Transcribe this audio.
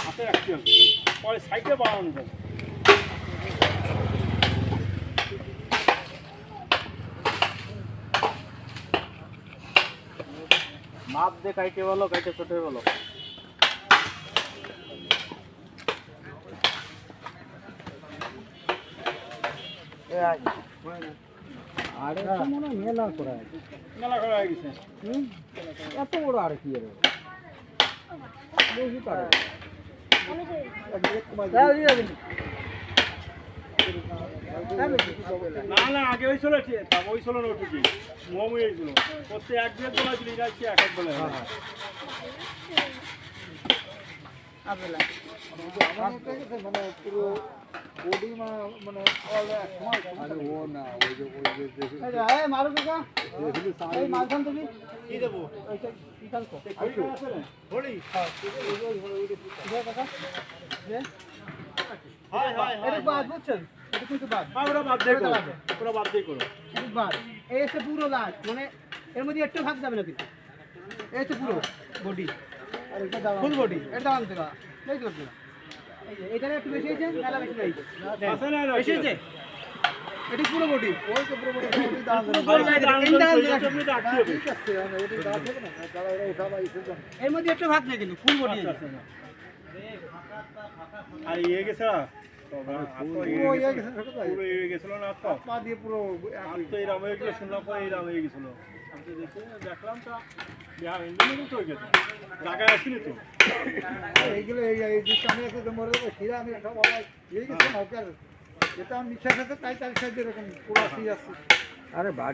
হাতে রাখতে হবে, পরে সাইডে বাড়ানো যাবে। মাপ দিয়ে কাইটে বলো, কাইটে ছোটে বলো। আরে মনে হয় মেলা করা আছে, মেলা করা হয়ে গেছে। এত বড় আর কি আরে বেশি পারে না না, আগে ওই ছিল, ওই ছিল না ওটুকি মোমো হয়েছিল করতে, এক দেড় বেলা দিলি যাচ্ছি, এক এক বেলা মানে পুরো বডি মানে ও না ওই যে মারু কাকা এই মালখান তুমি কি দেবো? কি কালকো বলি কাকা যে হাই হাই এটা বাদ বুঝছেন, এটা কিন্তু বাদ, ওরা বাদ দিয়ে করো, ওরা বাদ দিয়ে করো। এটা বাদ, এই হচ্ছে পুরো লাস্ট, মানে এর মধ্যে একটু ভাগ যাবে না কিন্তু, এই হচ্ছে পুরো বডি আর এটা দাও ফুল বডি, এটা দাও আনতে গা এই করতে না, এই যে এখানে একটু বেশি হয়েছে, নালা বেশি নাই আছে না, বেশি হয়েছে, এটা পুরো বডি, ওই তো পুরো বডি দাও ঠিক আছে, এটা দাও ঠিক না, তাহলে এটা উঠাবা ইসেন এর মধ্যে একটু ভাগ নেই কিন্তু ফুল বডি আছে। আর ইয়ে গেছে না পুরো ইয়ে গেছিল না, পা দিয়ে পুরো তো এই রাম হয়ে গেল, শুনলাম পরে এই রাম হয়ে গেছিল। আমি দেখে দেখলাম তা ইঞ্জিনিয়ারিং তো হয়ে গেছে, জায়গায় আসিনি তো এইগুলো এই দিকটা আমি একটু মরে যাবো, খিরা আমি একটা বলা এই গেছে নৌকার, যেটা আমি মিশা খেতে তাই তার সাইডে এরকম পুরো আসি আছে। আরে বাড়ি